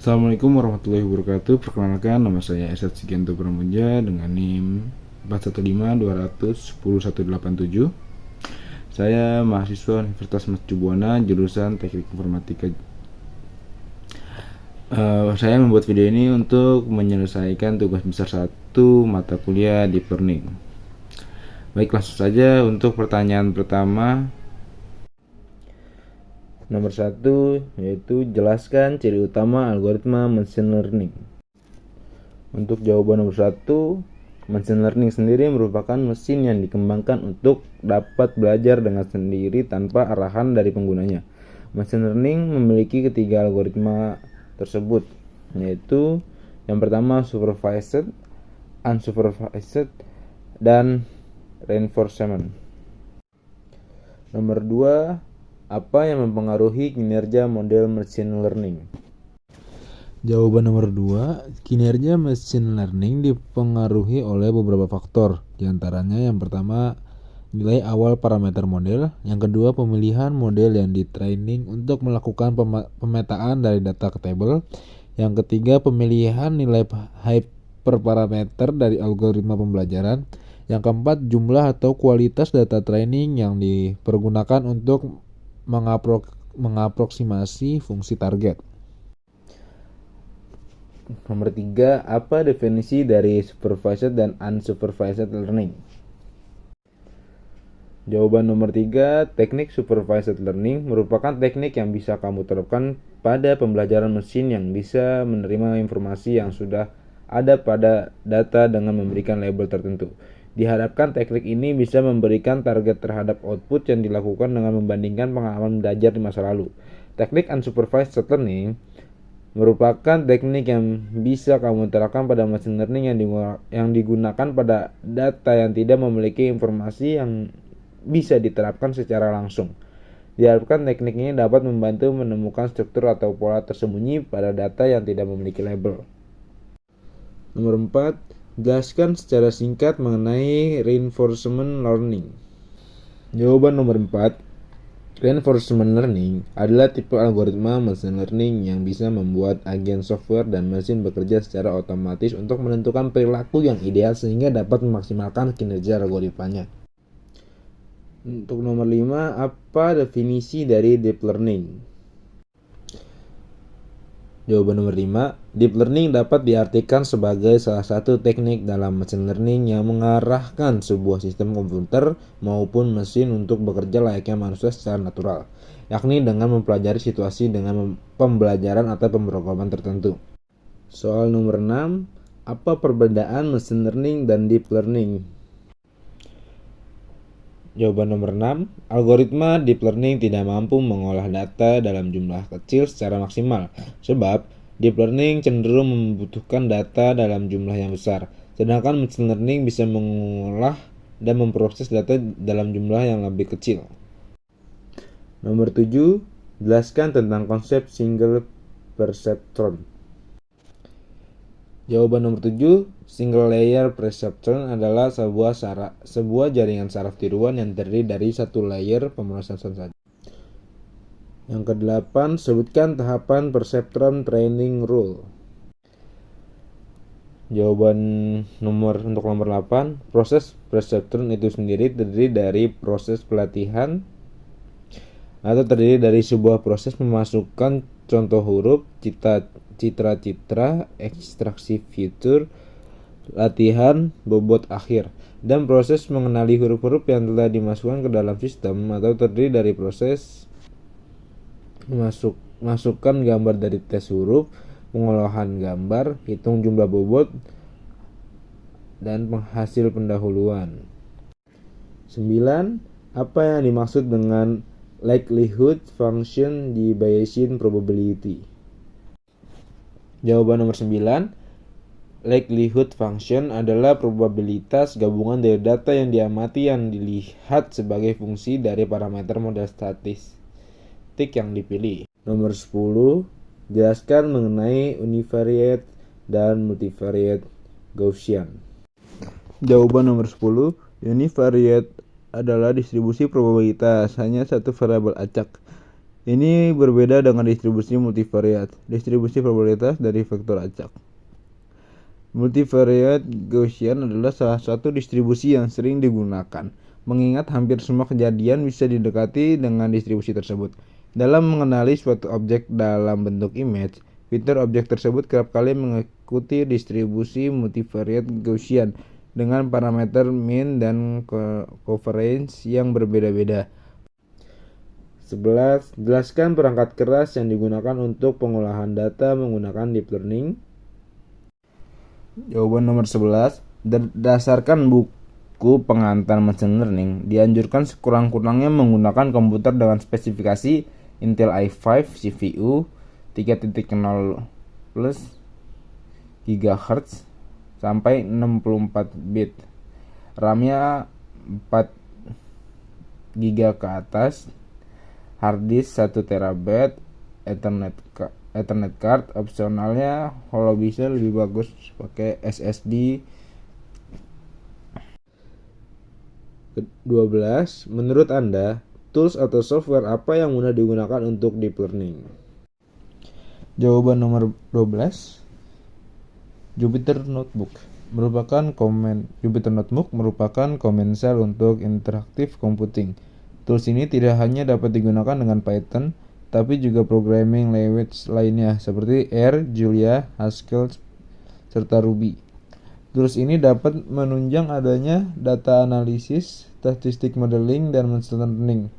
Assalamualaikum warahmatullahi wabarakatuh. Perkenalkan, nama saya Esat Sigianto Pramuja dengan NIM 415200101187. Saya mahasiswa Universitas Mercu Buana jurusan Teknik Informatika. Saya membuat video ini untuk menyelesaikan tugas besar 1 mata kuliah Deep Learning. Baik, langsung saja untuk pertanyaan pertama. Nomor 1 yaitu jelaskan ciri utama algoritma machine learning. Untuk jawaban nomor 1, machine learning sendiri merupakan mesin yang dikembangkan untuk dapat belajar dengan sendiri tanpa arahan dari penggunanya. Machine learning memiliki ketiga algoritma tersebut, yaitu yang pertama supervised, unsupervised, dan reinforcement. Nomor 2, apa yang mempengaruhi kinerja model machine learning? Jawaban nomor 2, kinerja machine learning dipengaruhi oleh beberapa faktor. Di antaranya yang pertama, nilai awal parameter model. Yang kedua, pemilihan model yang di-training untuk melakukan pemetaan dari data ke tabel. Yang ketiga, pemilihan nilai hyperparameter dari algoritma pembelajaran. Yang keempat, jumlah atau kualitas data training yang dipergunakan untuk mengaproksimasi fungsi target. Nomor 3, apa definisi dari supervised dan unsupervised learning? Jawaban nomor 3, teknik supervised learning merupakan teknik yang bisa kamu terapkan pada pembelajaran mesin yang bisa menerima informasi yang sudah ada pada data dengan memberikan label tertentu. Diharapkan teknik ini bisa memberikan target terhadap output yang dilakukan dengan membandingkan pengalaman belajar di masa lalu. Teknik unsupervised learning merupakan teknik yang bisa kamu terapkan pada machine learning yang digunakan pada data yang tidak memiliki informasi yang bisa diterapkan secara langsung. Diharapkan teknik ini dapat membantu menemukan struktur atau pola tersembunyi pada data yang tidak memiliki label. Nomor 4, jelaskan secara singkat mengenai reinforcement learning. Jawaban nomor 4, reinforcement learning adalah tipe algoritma machine learning yang bisa membuat agen software dan mesin bekerja secara otomatis untuk menentukan perilaku yang ideal sehingga dapat memaksimalkan kinerja algoritmanya. Untuk nomor 5, apa definisi dari deep learning? Jawaban nomor 5, deep learning dapat diartikan sebagai salah satu teknik dalam machine learning yang mengarahkan sebuah sistem komputer maupun mesin untuk bekerja layaknya manusia secara natural, yakni dengan mempelajari situasi dengan pembelajaran atau pemrograman tertentu. Soal nomor 6, apa perbedaan machine learning dan deep learning? Jawaban nomor 6, algoritma deep learning tidak mampu mengolah data dalam jumlah kecil secara maksimal, sebab deep learning cenderung membutuhkan data dalam jumlah yang besar, sedangkan machine learning bisa mengolah dan memproses data dalam jumlah yang lebih kecil. Nomor 7, jelaskan tentang konsep single perceptron. Jawaban nomor 7, single layer perceptron adalah sebuah jaringan saraf tiruan yang terdiri dari satu layer pemrosesan saja. Yang ke-8, sebutkan tahapan perceptron training rule. Jawaban untuk nomor 8, proses perceptron itu sendiri terdiri dari proses pelatihan atau terdiri dari sebuah proses memasukkan contoh huruf, citra-citra, ekstraksi fitur, latihan, bobot akhir, dan proses mengenali huruf-huruf yang telah dimasukkan ke dalam sistem atau terdiri dari proses masukkan gambar dari tes huruf, pengolahan gambar, hitung jumlah bobot, dan penghasil pendahuluan. 9. Apa yang dimaksud dengan likelihood function di Bayesian probability? Jawaban nomor 9, likelihood function adalah probabilitas gabungan dari data yang diamati yang dilihat sebagai fungsi dari parameter model statistik yang dipilih. Nomor 10, jelaskan mengenai univariate dan multivariate Gaussian. Jawaban nomor 10, univariate adalah distribusi probabilitas, hanya satu variabel acak. Ini berbeda dengan distribusi multivariat, distribusi probabilitas dari vektor acak. Multivariate Gaussian adalah salah satu distribusi yang sering digunakan, mengingat hampir semua kejadian bisa didekati dengan distribusi tersebut. Dalam mengenali suatu objek dalam bentuk image, fitur objek tersebut kerap kali mengikuti distribusi multivariate Gaussian dengan parameter mean dan covariance yang berbeda-beda. 11. Jelaskan perangkat keras yang digunakan untuk pengolahan data menggunakan deep learning. Jawaban nomor 11. Berdasarkan buku pengantar machine learning, dianjurkan sekurang-kurangnya menggunakan komputer dengan spesifikasi Intel i5 CPU 3.0 plus GHz sampai 64 bit. RAM-nya 4 GB ke atas. Hard disk 1 TB, Ethernet card, opsionalnya kalau bisa lebih bagus pakai SSD. 12. Menurut Anda, tools atau software apa yang mudah digunakan untuk deep learning? Jawaban nomor 12, Jupyter Notebook merupakan komensel untuk interactive computing. Tools ini tidak hanya dapat digunakan dengan Python, tapi juga programming language lainnya seperti R, Julia, Haskell, serta Ruby. Tools ini dapat menunjang adanya data analisis, statistik modeling, dan machine learning.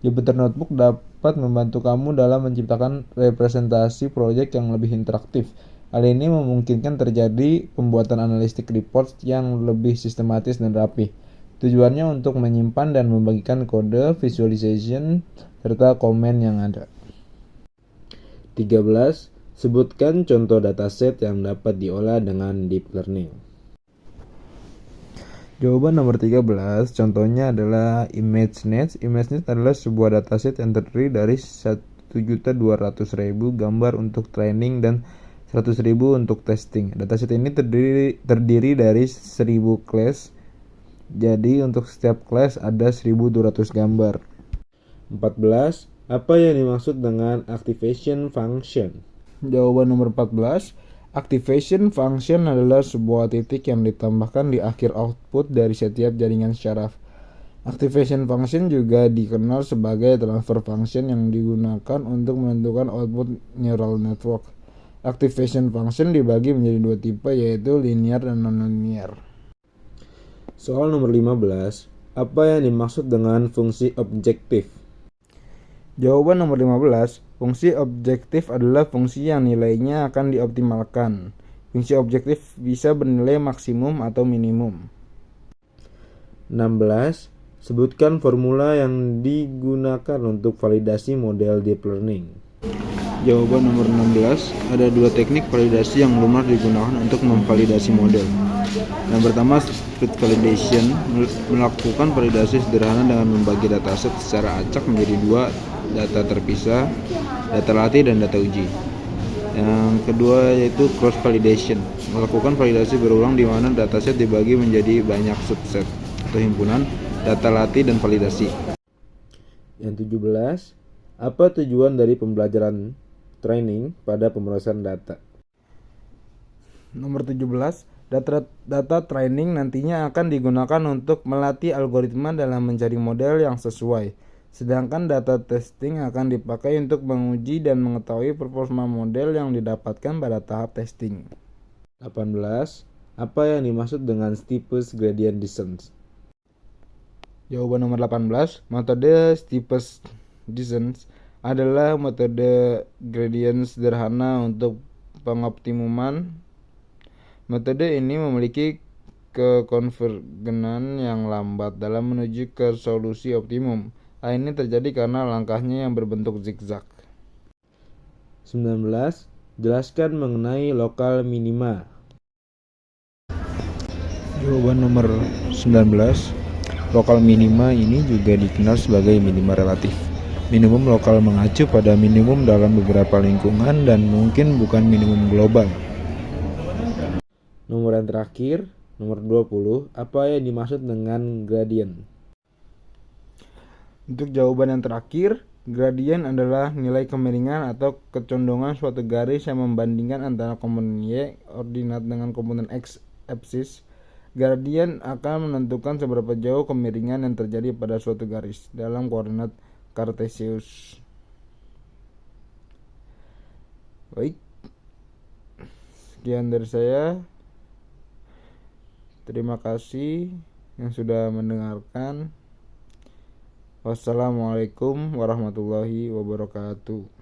Jupyter Notebook dapat membantu kamu dalam menciptakan representasi proyek yang lebih interaktif. Hal ini memungkinkan terjadi pembuatan analitik reports yang lebih sistematis dan rapi. Tujuannya untuk menyimpan dan membagikan kode, visualization, serta komen yang ada. 13. Sebutkan contoh dataset yang dapat diolah dengan deep learning. Jawaban nomor 13, contohnya adalah ImageNet. ImageNet adalah sebuah dataset yang terdiri dari 1.200.000 gambar untuk training dan 100.000 untuk testing. Dataset ini terdiri dari 1.000 class. Jadi untuk setiap kelas ada 1.200 gambar. 14. Apa yang dimaksud dengan activation function? Jawaban nomor 14. Activation function adalah sebuah titik yang ditambahkan di akhir output dari setiap jaringan syaraf. Activation function juga dikenal sebagai transfer function yang digunakan untuk menentukan output neural network. Activation function dibagi menjadi dua tipe, yaitu linear dan non-linear. Soal nomor 15, apa yang dimaksud dengan fungsi objektif? Jawaban nomor 15, fungsi objektif adalah fungsi yang nilainya akan dioptimalkan. Fungsi objektif bisa bernilai maksimum atau minimum. 16, sebutkan formula yang digunakan untuk validasi model deep learning. Jawaban nomor 16, ada dua teknik validasi yang lumrah digunakan untuk memvalidasi model. Yang pertama, split validation, melakukan validasi sederhana dengan membagi dataset secara acak menjadi dua, data terpisah, data latih, dan data uji. Yang kedua yaitu cross validation, melakukan validasi berulang di mana dataset dibagi menjadi banyak subset atau himpunan data latih dan validasi. Yang 17, apa tujuan dari pembelajaran training pada pemrosesan data? Nomor 17, data training nantinya akan digunakan untuk melatih algoritma dalam mencari model yang sesuai. Sedangkan data testing akan dipakai untuk menguji dan mengetahui performa model yang didapatkan pada tahap testing. 18. Apa yang dimaksud dengan steepest gradient descent? Jawaban nomor 18, metode steepest descent adalah metode gradient sederhana untuk pengoptimuman. Metode ini memiliki kekonvergenan yang lambat dalam menuju ke solusi optimum. Hal ini terjadi karena langkahnya yang berbentuk zigzag. 19. Jelaskan mengenai lokal minima. Jawaban nomor 19, lokal minima ini juga dikenal sebagai minima relatif. Minimum lokal mengacu pada minimum dalam beberapa lingkungan dan mungkin bukan minimum global. Nomor yang terakhir, nomor 20, apa yang dimaksud dengan gradient? Untuk jawaban yang terakhir, Gradien adalah nilai kemiringan atau kecondongan suatu garis yang membandingkan antara komponen Y ordinat dengan komponen X absis. Gradien akan menentukan seberapa jauh kemiringan yang terjadi pada suatu garis dalam koordinat Cartesius. Baik, sekian dari saya. Terima kasih yang sudah mendengarkan. Wassalamualaikum warahmatullahi wabarakatuh.